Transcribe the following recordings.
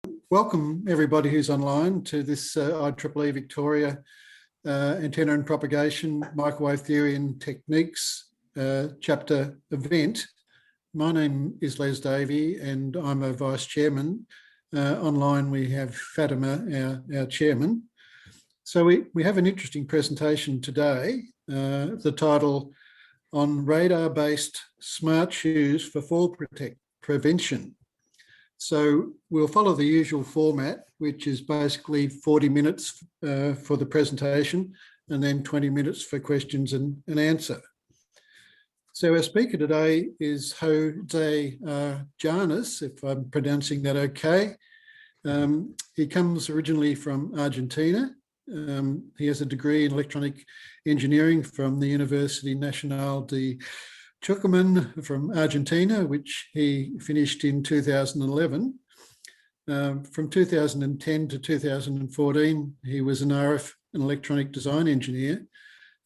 Welcome everybody who's online to this IEEE Victoria Antenna and Propagation, Microwave Theory and Techniques chapter event. My name is Les Davey and I'm a Vice Chairman. Online we have Fatima, our Chairman. So we have an interesting presentation today, the title on radar-based smart shoes for fall prevention. So we'll follow the usual format, which is basically 40 minutes for the presentation and then 20 minutes for questions and answer. So our speaker today is Jose Janes, if I'm pronouncing that okay. He comes originally from Argentina. He has a degree in electronic engineering from the University Nacional de Tucumán from Argentina, which he finished in 2011. From 2010 to 2014, he was an RF and electronic design engineer,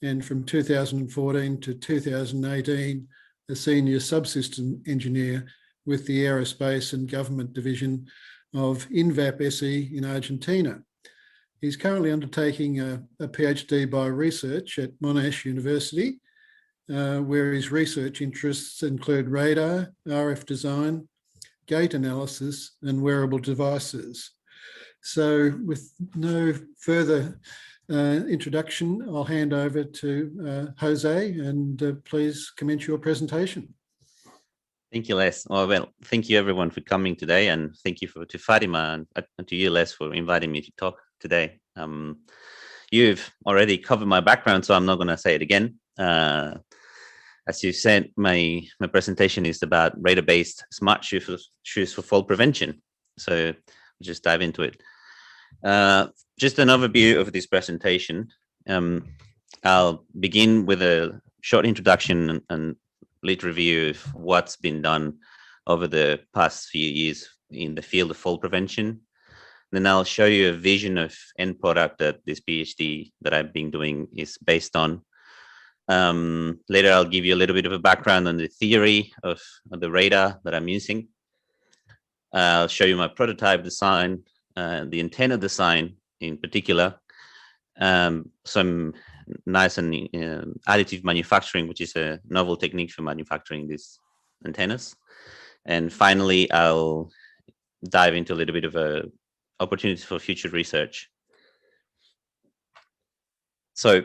and from 2014 to 2018, a senior subsystem engineer with the Aerospace and Government Division of INVAP SE in Argentina. He's currently undertaking a PhD by research at Monash University, where his research interests include radar, RF design, gate analysis, and wearable devices. So with no further introduction, I'll hand over to Jose, and please commence your presentation. Thank you, Les. Well, thank you everyone for coming today, and thank you to Fatima and to you, Les, for inviting me to talk today. You've already covered my background, so I'm not going to say it again. As you said, my presentation is about radar-based smart shoes for fall prevention. So we'll just dive into it. Just an overview of this presentation. I'll begin with a short introduction and little review of what's been done over the past few years in the field of fall prevention. Then I'll show you a vision of end product that this PhD that I've been doing is based on. Later, I'll give you a little bit of a background on the theory of the radar that I'm using. I'll show you my prototype design, the antenna design in particular, some nice and additive manufacturing, which is a novel technique for manufacturing these antennas. And finally, I'll dive into a little bit of a opportunity for future research. So,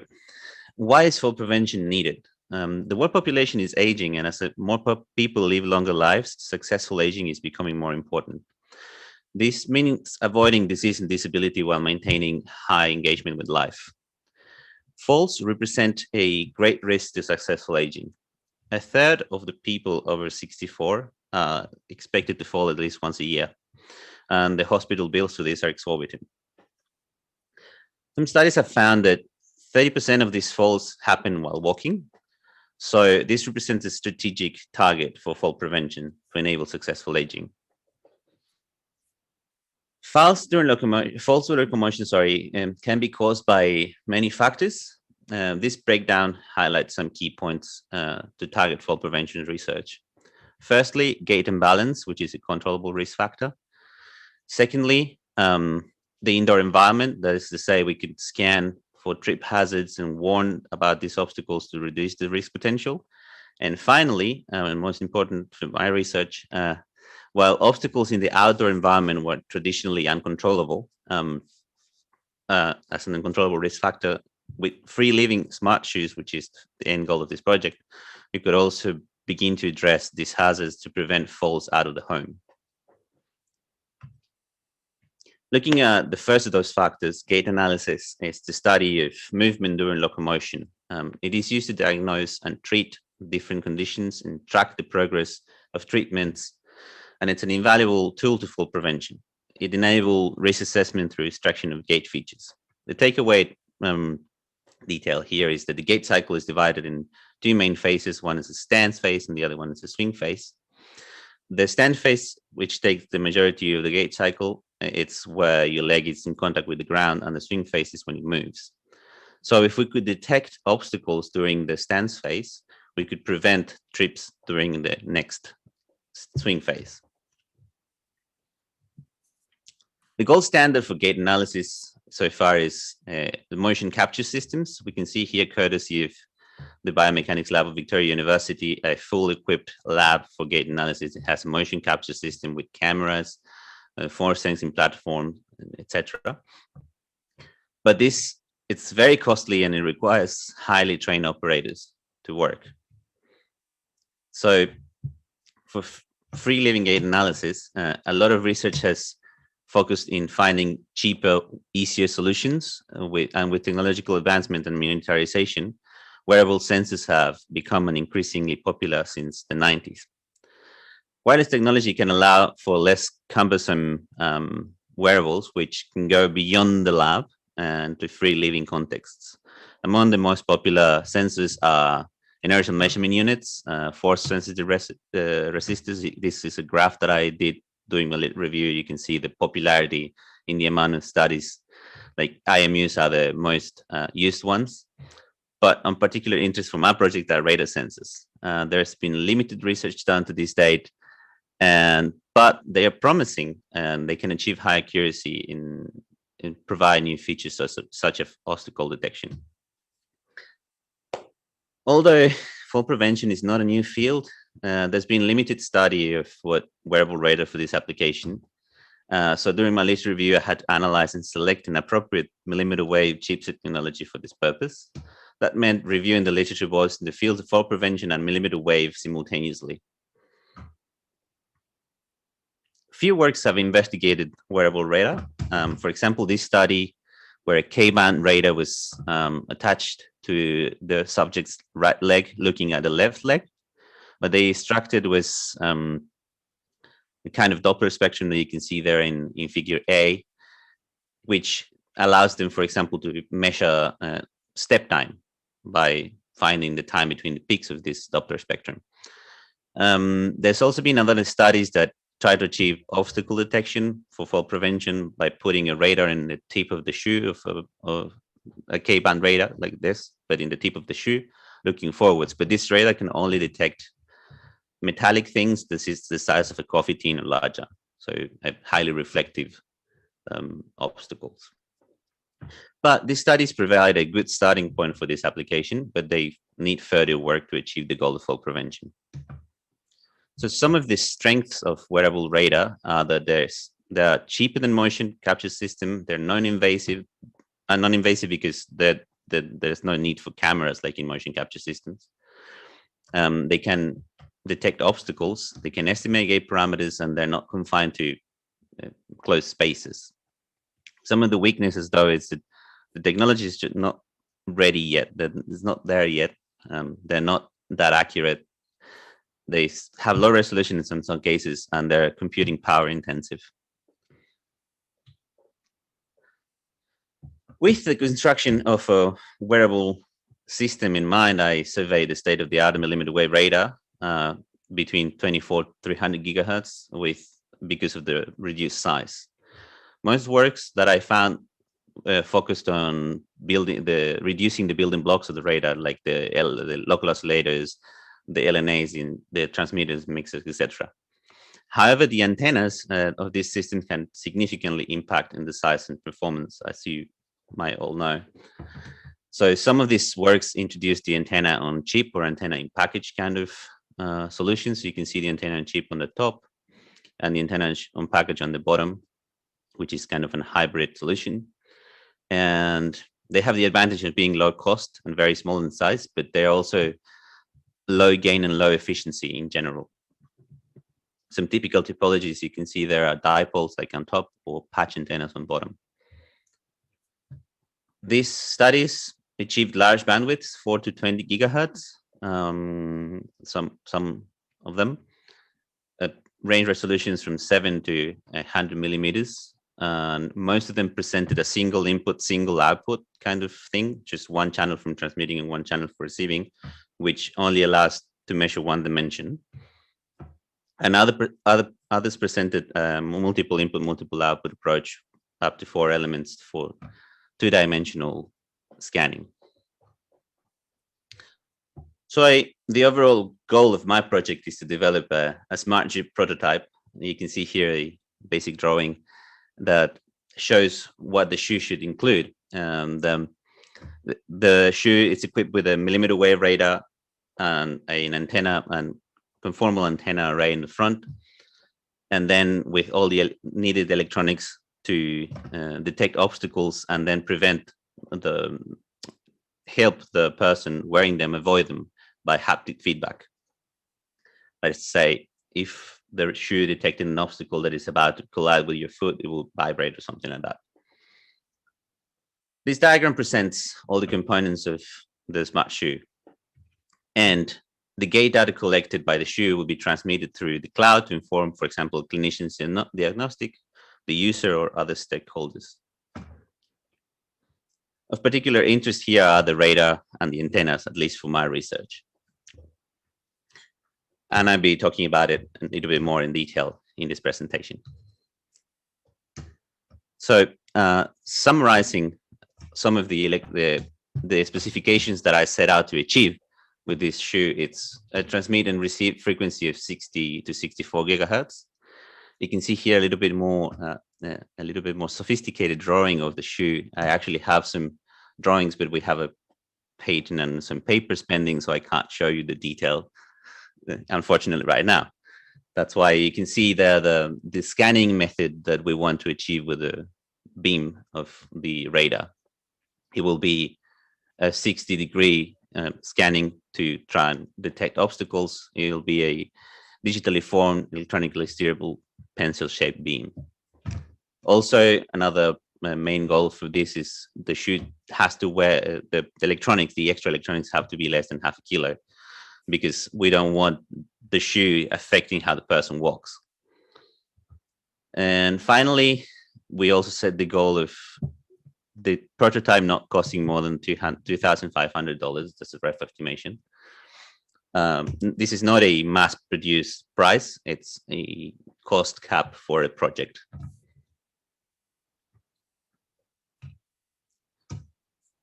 why is fall prevention needed? The world population is aging, and as more people live longer lives, successful aging is becoming more important. This means avoiding disease and disability while maintaining high engagement with life. Falls represent a great risk to successful aging. A third of the people over 64 are expected to fall at least once a year, and the hospital bills for this are exorbitant. Some studies have found that 30% of these falls happen while walking. So this represents a strategic target for fall prevention to enable successful aging. Falls during locomotion can be caused by many factors. This breakdown highlights some key points to target fall prevention research. Firstly, gait imbalance, which is a controllable risk factor. Secondly, the indoor environment, that is to say, we could scan for trip hazards and warn about these obstacles to reduce the risk potential. And finally, and most important for my research, while obstacles in the outdoor environment were traditionally uncontrollable, as an uncontrollable risk factor, with free living smart shoes, which is the end goal of this project, we could also begin to address these hazards to prevent falls out of the home. Looking at the first of those factors, gait analysis is the study of movement during locomotion. It is used to diagnose and treat different conditions and track the progress of treatments, and it's an invaluable tool to fall prevention. It enables risk assessment through extraction of gait features. The takeaway detail here is that the gait cycle is divided in two main phases. One is a stance phase and the other one is a swing phase. The stance phase, which takes the majority of the gait cycle, it's where your leg is in contact with the ground, and the swing phase is when it moves. So if we could detect obstacles during the stance phase, we could prevent trips during the next swing phase. The gold standard for gait analysis so far is the motion capture systems. We can see here, courtesy of the Biomechanics Lab of Victoria University, a full equipped lab for gait analysis. It has a motion capture system with cameras, force sensing platform, etc. But it's very costly and it requires highly trained operators to work. So for free living gait analysis, a lot of research has focused in finding cheaper, easier solutions. With technological advancement and miniaturization, wearable sensors have become an increasingly popular since the 90s. Wireless technology can allow for less cumbersome wearables, which can go beyond the lab and to free living contexts. Among the most popular sensors are inertial measurement units, force sensitive resistors. This is a graph that I did doing a little review. You can see the popularity in the amount of studies. Like IMUs are the most used ones. But on particular interest from our project are radar sensors. There's been limited research done to this date, but they are promising and they can achieve high accuracy in provide new features such as obstacle detection. Although fall prevention is not a new field, there's been limited study of what wearable radar for this application. So during my literature review, I had to analyze and select an appropriate millimeter wave chipset technology for this purpose. That meant reviewing the literature both in the fields of fall prevention and millimeter wave simultaneously. Few works have investigated wearable radar. For example, this study where a K-band radar was attached to the subject's right leg, looking at the left leg. What they extracted was the kind of Doppler spectrum that you can see there in figure A, which allows them, for example, to measure step time by finding the time between the peaks of this Doppler spectrum. There's also been other studies that try to achieve obstacle detection for fall prevention by putting a radar in the tip of the shoe of a K-band radar like this, but in the tip of the shoe, looking forwards. But this radar can only detect metallic things. This is the size of a coffee tin or larger, so highly reflective obstacles. But these studies provide a good starting point for this application, but they need further work to achieve the goal of fall prevention. So some of the strengths of wearable radar are that they're cheaper than motion capture system. They're non-invasive, and non-invasive because there's no need for cameras like in motion capture systems. They can detect obstacles. They can estimate gait parameters, and they're not confined to closed spaces. Some of the weaknesses, though, is that the technology is just not ready yet. It's not there yet. They're not that accurate. They have low resolution in some cases, and they're computing power intensive. With the construction of a wearable system in mind, I surveyed the state of the art millimeter wave radar between 24-300 gigahertz because of the reduced size. Most works that I found focused on reducing the building blocks of the radar, like the local oscillators, the LNAs in the transmitters, mixers, etc. However, the antennas of this system can significantly impact in the size and performance, as you might all know. So some of these works introduce the antenna on chip or antenna in package kind of solutions. So you can see the antenna on chip on the top and the antenna on package on the bottom, which is kind of a hybrid solution. And they have the advantage of being low cost and very small in size, but they're also low gain and low efficiency in general. Some typical typologies you can see there are dipoles like on top or patch antennas on bottom. These studies achieved large bandwidths, 4 to 20 gigahertz, some of them, range resolutions from 7 to 100 millimeters. And most of them presented a single input, single output kind of thing, just one channel from transmitting and one channel for receiving, which only allows to measure one dimension. And others presented multiple input, multiple output approach, up to 4 elements for 2-dimensional scanning. So the overall goal of my project is to develop a smart chip prototype. You can see here a basic drawing that shows what the shoe should include. The shoe is equipped with a millimeter wave radar and an antenna and conformal antenna array in the front, and then with all the needed electronics to detect obstacles and then help the person wearing them avoid them by haptic feedback. Let's say if the shoe detected an obstacle that is about to collide with your foot, it will vibrate or something like that. This diagram presents all the components of the smart shoe, and the gait data collected by the shoe will be transmitted through the cloud to inform, for example, clinicians in diagnostic, the user, or other stakeholders. Of particular interest here are the radar and the antennas, at least for my research. And I'll be talking about it a little bit more in detail in this presentation. So summarizing some of the specifications that I set out to achieve with this shoe, it's a transmit and receive frequency of 60 to 64 gigahertz. You can see here a little bit more sophisticated drawing of the shoe. I actually have some drawings, but we have a patent and some papers pending, so I can't show you the detail, unfortunately, right now. That's why you can see there the scanning method that we want to achieve with the beam of the radar. It will be a 60-degree scanning to try and detect obstacles. It'll be a digitally formed, electronically steerable pencil-shaped beam. Also, another main goal for this is the shoe has to wear the electronics, the extra electronics have to be less than half a kilo, because we don't want the shoe affecting how the person walks. And finally, we also set the goal of the prototype not costing more than $2,500. That's a rough estimation. This is not a mass-produced price. It's a cost cap for a project.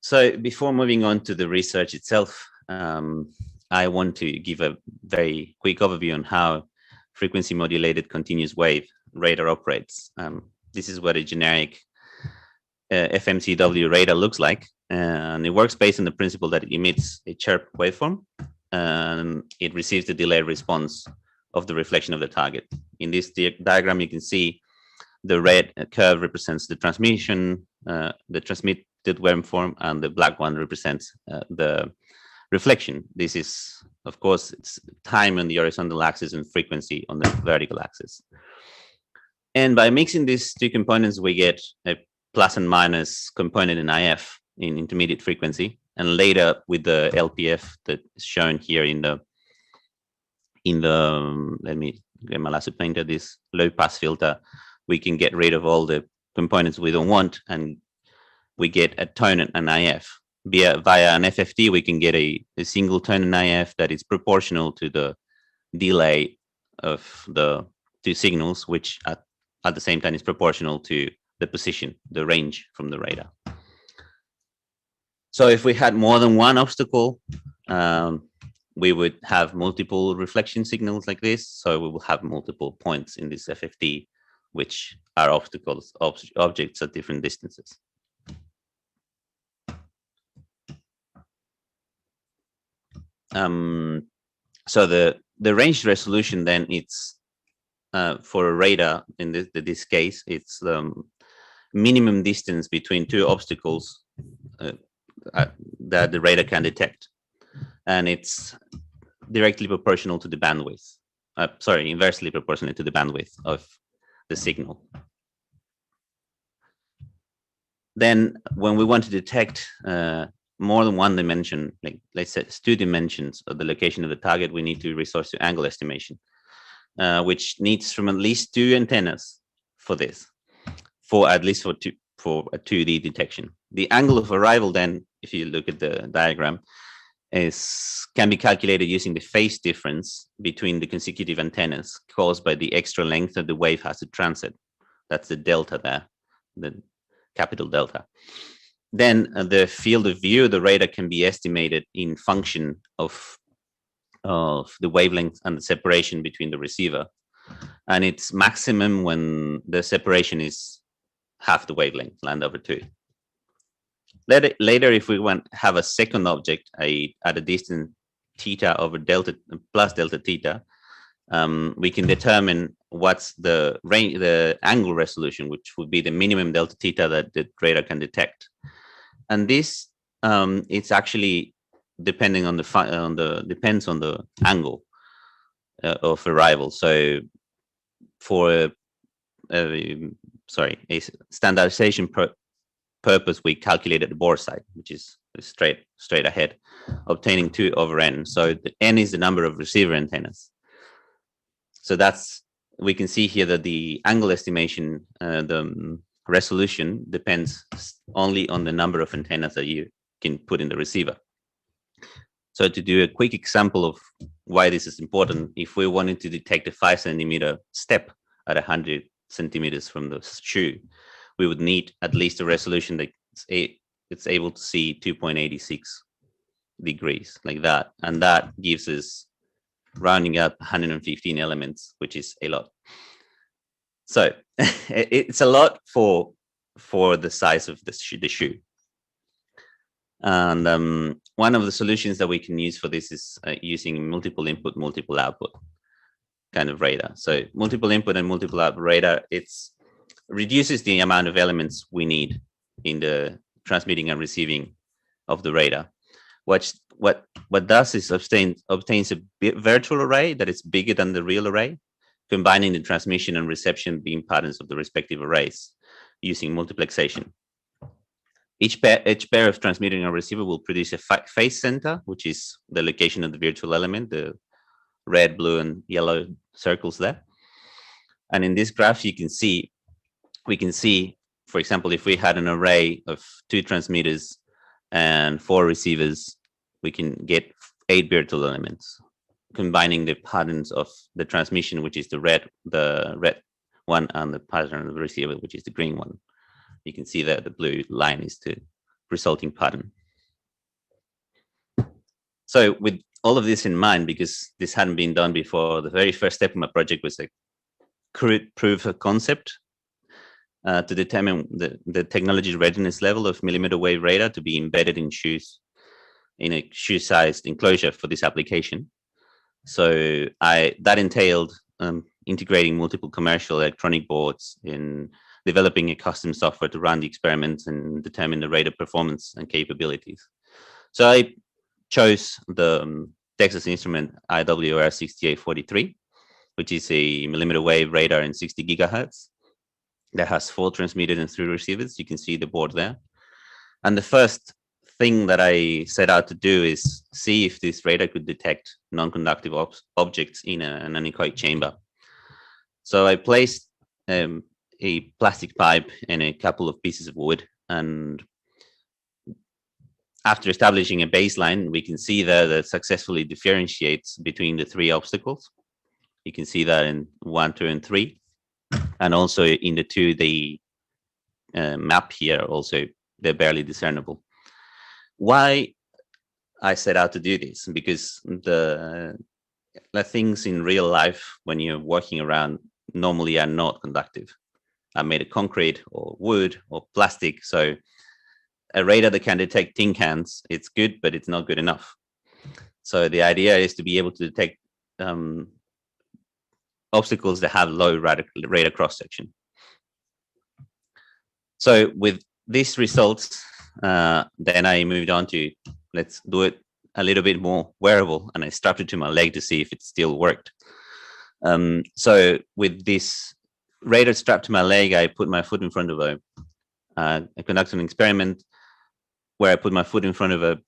So before moving on to the research itself, I want to give a very quick overview on how frequency modulated continuous wave radar operates. This is what a generic FMCW radar looks like, and it works based on the principle that it emits a chirp waveform and it receives the delayed response of the reflection of the target. In this diagram, you can see the red curve represents the transmission, the transmitted waveform, and the black one represents the reflection. This is, of course, it's time on the horizontal axis and frequency on the vertical axis. And by mixing these two components, we get a plus and minus component in IF, in intermediate frequency, and later with the LPF that is shown here in the let me get my lasso pointer, this low pass filter, we can get rid of all the components we don't want, and we get a tone and IF. Via an FFT, we can get a single tone and IF that is proportional to the delay of the two signals, which at the same time is proportional to the position, the range from the radar. So if we had more than one obstacle, we would have multiple reflection signals like this. So we will have multiple points in this FFT, which are obstacles, objects at different distances. So the range resolution then, it's for a radar in this case, it's the minimum distance between two obstacles that the radar can detect, and it's directly proportional to the bandwidth. Inversely proportional to the bandwidth of the signal. Then, when we want to detect more than one dimension, like let's say 2 dimensions of the location of the target, we need to resort to angle estimation, which needs from at least 2 antennas for this, for a 2D detection. The angle of arrival then, if you look at the diagram, can be calculated using the phase difference between the consecutive antennas caused by the extra length that the wave has to transit. That's the delta there, the capital delta. Then the field of view of the radar can be estimated in function of the wavelength and the separation between the receiver. And it's maximum when the separation is half the wavelength, land/2. Later, if we want to have a second object at a distance theta over delta plus delta theta, we can determine what's the range, the angle resolution, which would be the minimum delta theta that the radar can detect. And this it's actually depending on depends on the angle of arrival. So for a standardization purpose, we calculated the bore side, which is straight ahead, obtaining 2 over n. So the n is the number of receiver antennas. So we can see here that the angle estimation, the resolution depends only on the number of antennas that you can put in the receiver. So to do a quick example of why this is important, if we wanted to detect a 5 centimeter step at 100 centimeters from the shoe, we would need at least a resolution that it's able to see 2.86 degrees like that. And that gives us, rounding up, 115 elements, which is a lot. So it's a lot for the size of the shoe. And one of the solutions that we can use for this is using multiple input, multiple output kind of radar. So multiple input and multiple output radar, it's reduces the amount of elements we need in the transmitting and receiving of the radar. What does is obtains a virtual array that is bigger than the real array, combining the transmission and reception beam patterns of the respective arrays using multiplexation. Each pair of transmitter and receiver will produce a phase center, which is the location of the virtual element, the red, blue, and yellow circles there. And in this graph, we can see, for example, if we had an array of 2 transmitters and 4 receivers, we can get 8 virtual elements, combining the patterns of the transmission, which is the red one, and the pattern of the receiver, which is the green one. You can see that the blue line is the resulting pattern. So with all of this in mind, because this hadn't been done before, the very first step of my project was a crude proof of concept to determine the technology readiness level of millimeter wave radar to be embedded in shoes, in a shoe-sized enclosure for this application. So that entailed integrating multiple commercial electronic boards, in developing a custom software to run the experiments and determine the radar performance and capabilities. So I chose the Texas Instrument IWR6843, which is a millimeter wave radar in 60 gigahertz that has 4 transmitters and 3 receivers. You can see the board there. And the first thing that I set out to do is see if this radar could detect non-conductive objects in an anechoic chamber. So I placed a plastic pipe and a couple of pieces of wood, and after establishing a baseline, we can see that it successfully differentiates between the 3 obstacles. You can see that in 1, 2, and 3, and also in the 2, the map here also, they're barely discernible. Why I set out to do this? Because the things in real life, when you're walking around, normally are not conductive. I made of concrete or wood or plastic. So a radar that can detect tin cans, it's good, but it's not good enough. So the idea is to be able to detect obstacles that have low radar cross-section. So with these results, then I moved on to, let's do it a little bit more wearable, and I strapped it to my leg to see if it still worked. So with this radar strapped to my leg, I put my foot in front of I conducted an experiment where I put my foot in front of a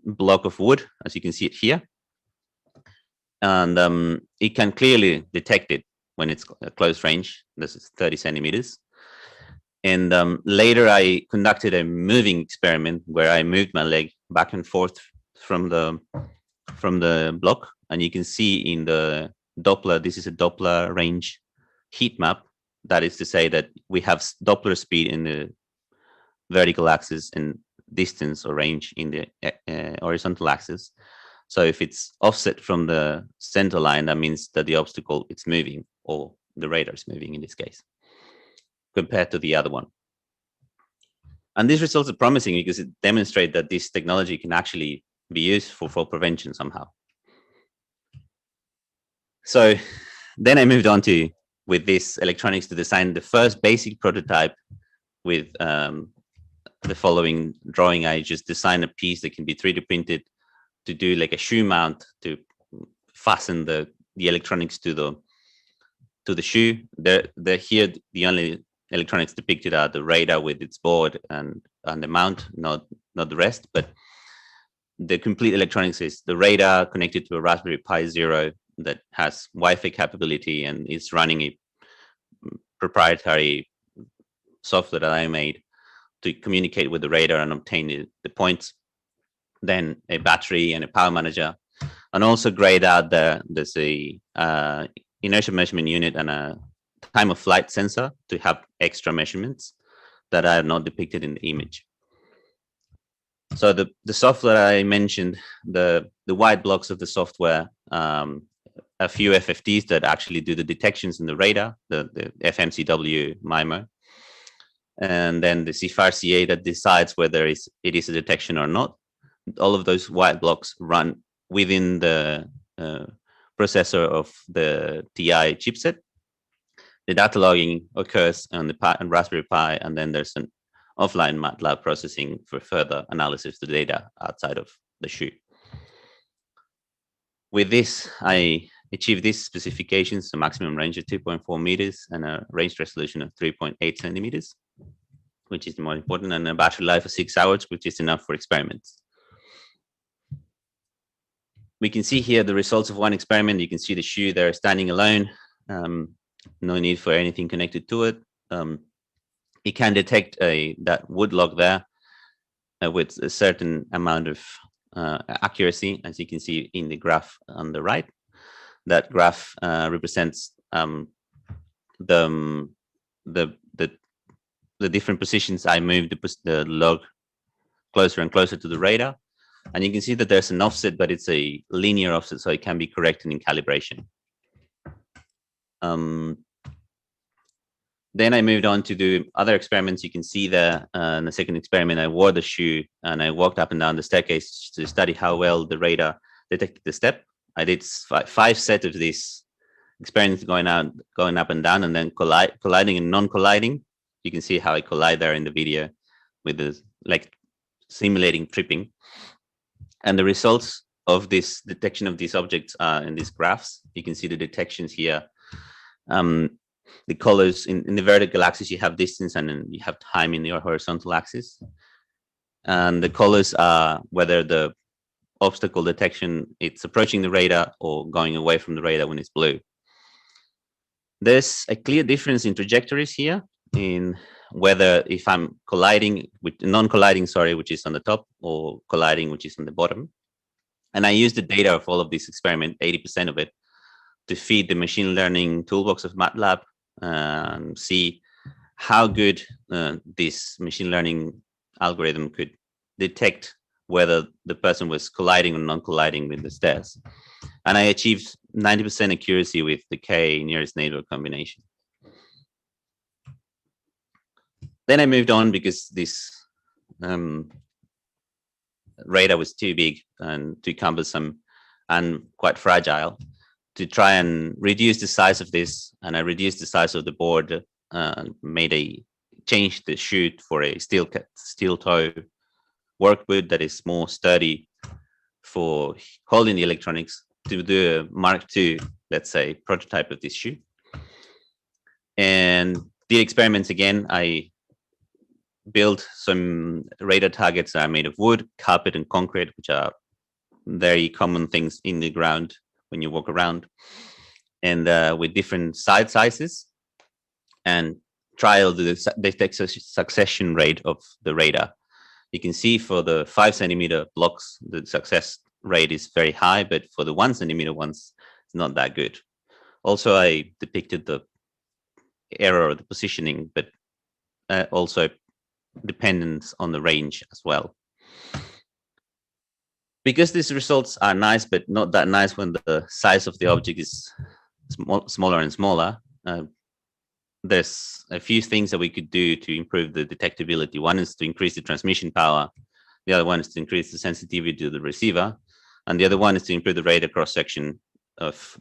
block of wood, as you can see it here. And it can clearly detect it when it's at close range. This is 30 centimeters. And later I conducted a moving experiment where I moved my leg back and forth from the block. And you can see in the Doppler, this is a Doppler range heat map. That is to say that we have Doppler speed in the vertical axis and distance or range in the horizontal axis. So if it's offset from the center line, that means that the obstacle it's moving, or the radar is moving in this case, compared to the other one. And these results are promising because it demonstrates that this technology can actually be used for fall prevention somehow. So then I moved on to, with this electronics, to design the first basic prototype with the following drawing. I just designed a piece that can be 3D printed to do like a shoe mount to fasten the electronics to the shoe. They're here, the only electronics depicted are the radar with its board and the mount, not the rest. But the complete electronics is the radar connected to a Raspberry Pi Zero that has Wi-Fi capability and is running a proprietary software that I made to communicate with the radar and obtain the points. Then a battery and a power manager, and also grayed out there's a inertia measurement unit and a time of flight sensor to have extra measurements that are not depicted in the image. So the software I mentioned, the white blocks of the software, a few FFTs that actually do the detections in the radar, the FMCW MIMO, and then the CFAR-CA that decides whether it is a detection or not. All of those white blocks run within the processor of the TI chipset. The data logging occurs on the Raspberry Pi, and then there's an offline MATLAB processing for further analysis of the data outside of the shoe. With this, I achieved these specifications: a maximum range of 2.4 meters and a range resolution of 3.8 centimeters, which is the most important, and a battery life of 6 hours, which is enough for experiments. We can see here the results of one experiment. You can see the shoe there standing alone. No need for anything connected to it. It can detect that wood log there with a certain amount of accuracy, as you can see in the graph on the right. That graph represents the different positions I moved the log closer and closer to the radar. And you can see that there's an offset, but it's a linear offset, so it can be corrected in calibration. Then I moved on to do other experiments. You can see there in the second experiment, I wore the shoe and I walked up and down the staircase to study how well the radar detected the step. I did 5 sets of these experiments going up and down, and then colliding and non-colliding. You can see how I collide there in the video with the simulating tripping. And the results of this detection of these objects are in these graphs. You can see the detections here. The colors in the vertical axis, you have distance, and then you have time in your horizontal axis. And the colors are whether the obstacle detection, it's approaching the radar or going away from the radar when it's blue. There's a clear difference in trajectories here, in whether if I'm colliding with non-colliding, which is on the top, or colliding, which is on the bottom. And I use the data of all of this experiment, 80% of it, to feed the machine learning toolbox of MATLAB and see how good this machine learning algorithm could detect whether the person was colliding or non-colliding with the stairs. And I achieved 90% accuracy with the K nearest neighbor combination. Then I moved on because this radar was too big and too cumbersome and quite fragile to try and reduce the size of this. And I reduced the size of the board, changed the chute for a steel toe workwood that is more sturdy for holding the electronics, to do a Mark II, let's say, prototype of this shoe. And did experiments again. I built some radar targets that are made of wood, carpet, and concrete, which are very common things in the ground when you walk around, and with different side sizes, and trial the succession rate of the radar. You can see for the 5 centimeter blocks, the success rate is very high, but for the 1 centimeter ones, it's not that good. Also, I depicted the error of the positioning, but also dependence on the range as well. Because these results are nice, but not that nice when the size of the object is smaller and smaller, there's a few things that we could do to improve the detectability. One is to increase the transmission power. The other one is to increase the sensitivity to the receiver. And the other one is to improve the radar cross-section of,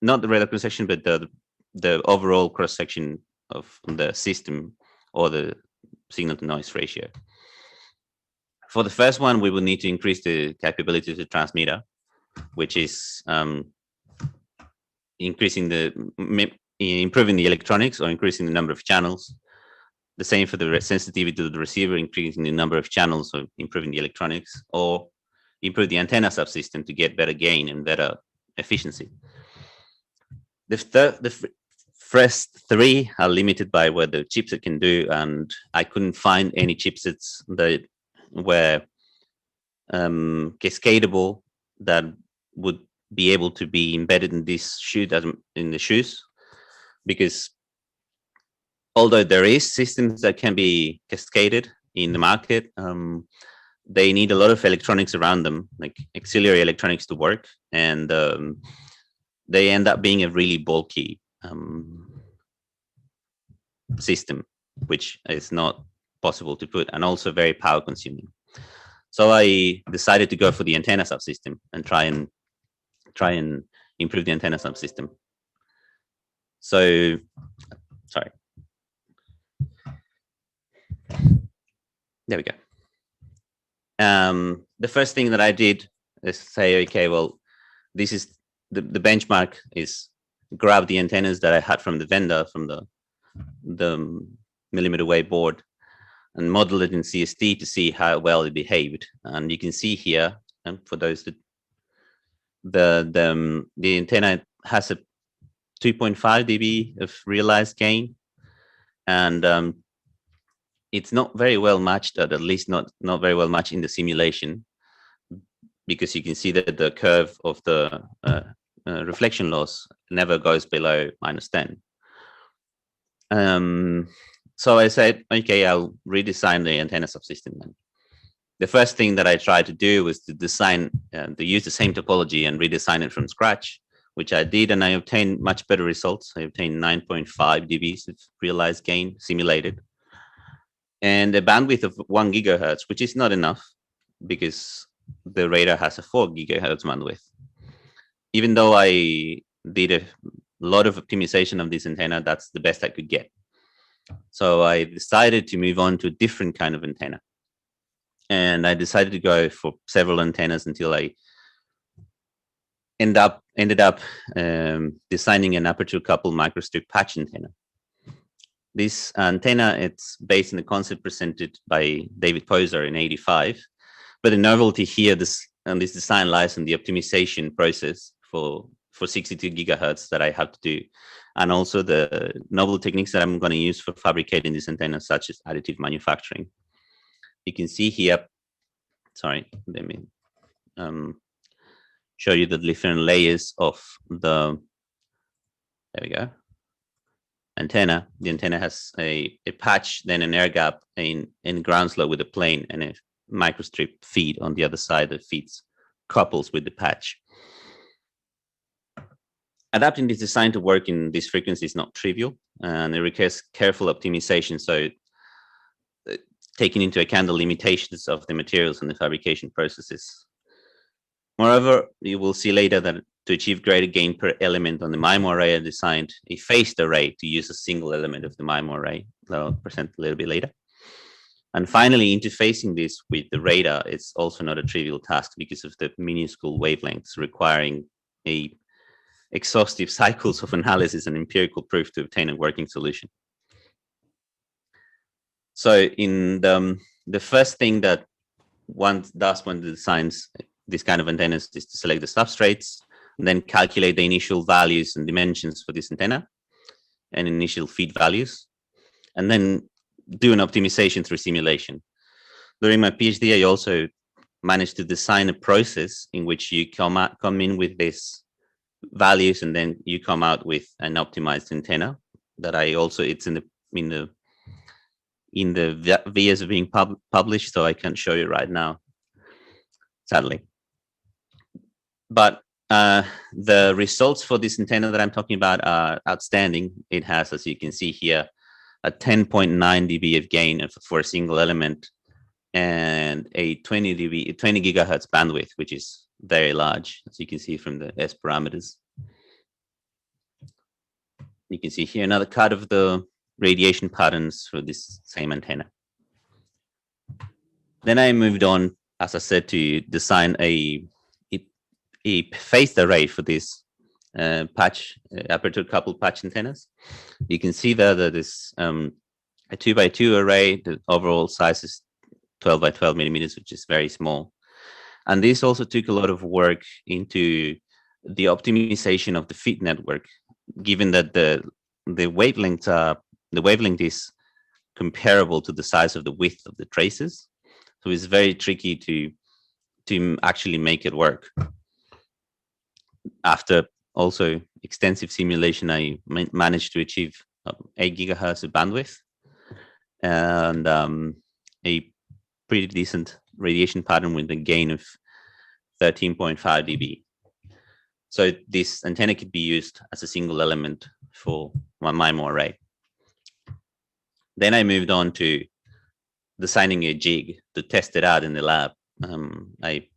not the radar cross-section, but the overall cross-section of the system, or the signal to noise ratio. For the first one, we will need to increase the capability of the transmitter, which is improving the electronics or increasing the number of channels. The same for the sensitivity to the receiver, increasing the number of channels or improving the electronics, or improve the antenna subsystem to get better gain and better efficiency. The first three are limited by what the chipset can do, and I couldn't find any chipsets that were cascadable that would be able to be embedded in this shoe, in the shoes, because although there is systems that can be cascaded in the market, they need a lot of electronics around them, like auxiliary electronics, to work, and they end up being a really bulky system, which is not possible to put, and also very power consuming. So I decided to go for the antenna subsystem and try and improve the antenna subsystem. So, sorry. There we go. The first thing that I did is say, okay, well, this is the benchmark is grab the antennas that I had from the vendor, from the millimeter wave board, and model it in CST to see how well it behaved. And you can see here, and for those that the antenna has a 2.5 dB of realized gain, and it's not very well matched, at least not very well matched in the simulation, because you can see that the curve of the reflection loss never goes below -10. So I said, okay, I'll redesign the antenna subsystem then. The first thing that I tried to do was to design, to use the same topology and redesign it from scratch, which I did, and I obtained much better results. I obtained 9.5 dBs of realized gain simulated, and a bandwidth of 1 gigahertz, which is not enough because the radar has a 4 gigahertz bandwidth. Even though I did a lot of optimization of this antenna, that's the best I could get. So I decided to move on to a different kind of antenna. And I decided to go for several antennas until I ended up designing an aperture coupled microstrip patch antenna. This antenna, it's based on the concept presented by David Poser in '85, but the novelty here, this design lies in the optimization process for 62 gigahertz that I have to do, and also the novel techniques that I'm going to use for fabricating this antenna, such as additive manufacturing. You can see here, sorry, let me show you the different layers of the, there we go, antenna. The antenna has a patch, then an air gap in ground slope with a plane, and a microstrip feed on the other side that feeds couples with the patch. Adapting this design to work in this frequency is not trivial, and it requires careful optimization. So taking into account the limitations of the materials and the fabrication processes. Moreover, you will see later that to achieve greater gain per element on the MIMO array, I designed a phased array to use a single element of the MIMO array that I'll present a little bit later. And finally, interfacing this with the radar is also not a trivial task because of the minuscule wavelengths requiring exhaustive cycles of analysis and empirical proof to obtain a working solution. So in the first thing that one does when it designs this kind of antennas is to select the substrates, and then calculate the initial values and dimensions for this antenna and initial feed values, and then do an optimization through simulation. During my PhD, I also managed to design a process in which you come in with these values, and then you come out with an optimized antenna that I also, it's in the vias of being published, so I can't show you right now, sadly. But The results for this antenna that I'm talking about are outstanding. It has, as you can see here, a 10.9 dB of gain for a single element and a 20 gigahertz bandwidth, which is very large, as you can see from the S parameters. You can see here another cut of the radiation patterns for this same antenna. Then I moved on, as I said, to design a phased array for this aperture coupled patch antennas. You can see there that this a 2x2 array. The overall size is 12 by 12 millimeters, which is very small. And this also took a lot of work into the optimization of the feed network, given that the wavelength is comparable to the size of the width of the traces. So it's very tricky to actually make it work. After also extensive simulation, I managed to achieve 8 gigahertz of bandwidth and a pretty decent radiation pattern with a gain of 13.5 dB. So this antenna could be used as a single element for one MIMO array. Then I moved on to designing a jig to test it out in the lab. I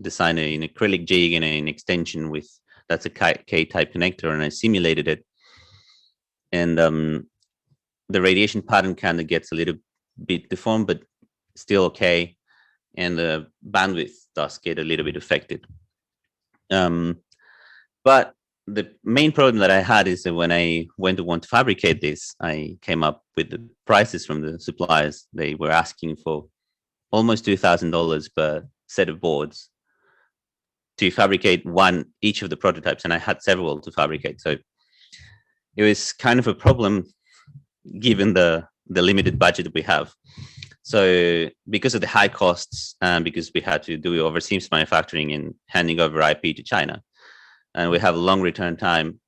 designed an acrylic jig and an extension that's a K-type connector, and I simulated it. And the radiation pattern kind of gets a little bit deformed, but still okay. And the bandwidth does get a little bit affected. But the main problem that I had is that when I went to want to fabricate this, I came up with the prices from the suppliers. They were asking for almost $2,000 per set of boards to fabricate each of the prototypes, and I had several to fabricate. So it was kind of a problem given the limited budget that we have. So because of the high costs and because we had to do overseas manufacturing and handing over IP to China, and we have a long return time,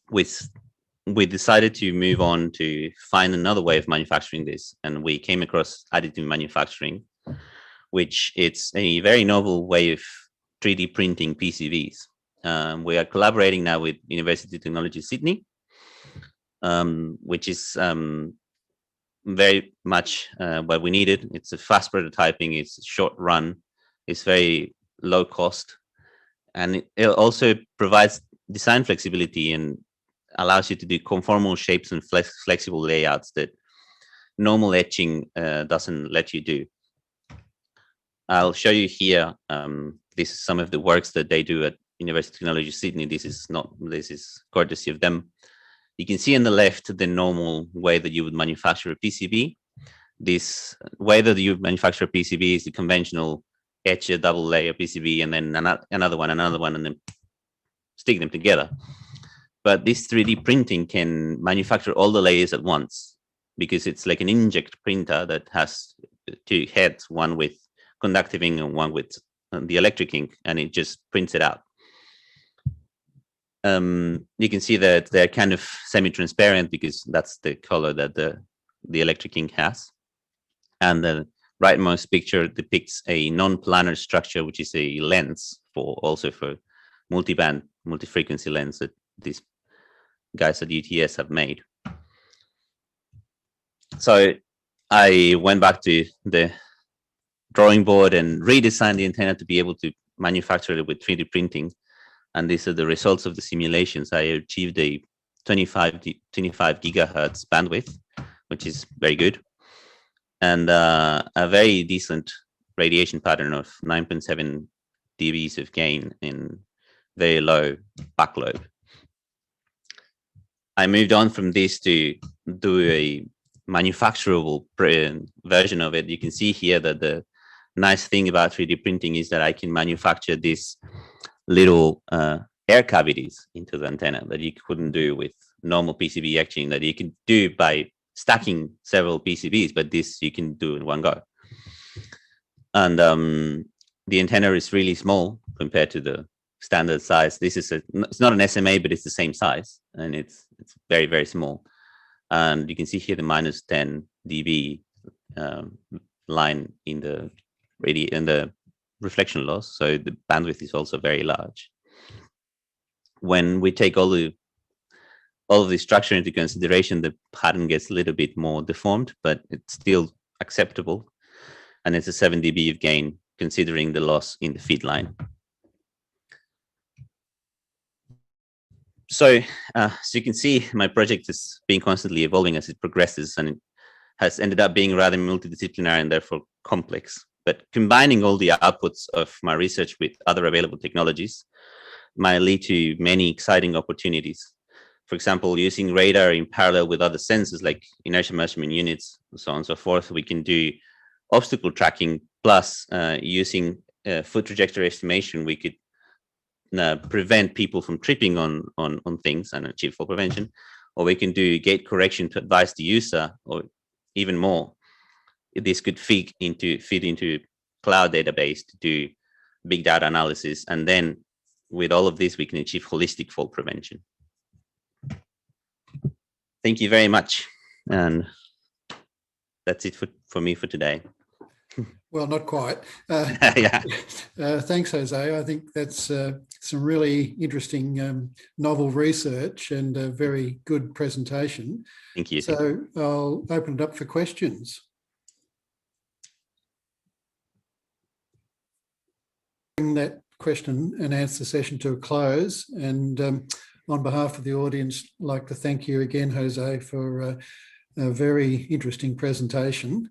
we decided to move on to find another way of manufacturing this. And we came across additive manufacturing, which it's a very novel way of 3D printing PCBs. We are collaborating now with University of Technology Sydney, which is very much what we needed. It's a fast prototyping, it's a short run, it's very low cost, and it also provides design flexibility and allows you to do conformal shapes and flexible layouts that normal etching doesn't let you do. I'll show you here. This is some of the works that they do at University of Technology Sydney. This is courtesy of them. You can see on the left the normal way that you would manufacture a PCB. This way that you manufacture a PCB is the conventional etch a double layer PCB and then another one, and then stick them together. But this 3D printing can manufacture all the layers at once because it's like an inkjet printer that has two heads, one with conductive ink and one with the electric ink, and it just prints it out. You can see that they're kind of semi-transparent because that's the color that the electric ink has. And the rightmost picture depicts a non-planar structure, which is a lens for multiband, multi-frequency lens that these guys at UTS have made. So I went back to the drawing board and redesigned the antenna to be able to manufacture it with 3D printing. And these are the results of the simulations. I achieved a 25 gigahertz bandwidth, which is very good, and a very decent radiation pattern of 9.7 dBs of gain in very low backload. I moved on from this to do a manufacturable version of it. You can see here that the nice thing about 3D printing is that I can manufacture these little air cavities into the antenna that you couldn't do with normal PCB etching, that you can do by stacking several PCBs, but this you can do in one go. And the antenna is really small compared to the standard size. It's not an SMA, but it's the same size, and it's very, very small. And you can see here the minus 10 dB line in the reflection loss, so the bandwidth is also very large. When we take all of the structure into consideration, the pattern gets a little bit more deformed, but it's still acceptable. And it's a 7 dB of gain, considering the loss in the feed line. So as you can see, my project is being constantly evolving as it progresses, and it has ended up being rather multidisciplinary and therefore complex. But combining all the outputs of my research with other available technologies might lead to many exciting opportunities. For example, using radar in parallel with other sensors like inertial measurement units, and so on and so forth, we can do obstacle tracking, plus using foot trajectory estimation, we could prevent people from tripping on things and achieve fall prevention. Or we can do gait correction to advise the user, or even more. This could feed into cloud database to do big data analysis. And then with all of this, we can achieve holistic fall prevention. Thank you very much. And that's it for me for today. Well, not quite. Yeah. Thanks, Jose. I think that's some really interesting novel research and a very good presentation. Thank you. So I'll open it up for questions. Bring that question and answer session to a close. And on behalf of the audience, I'd like to thank you again, Jose, for a very interesting presentation.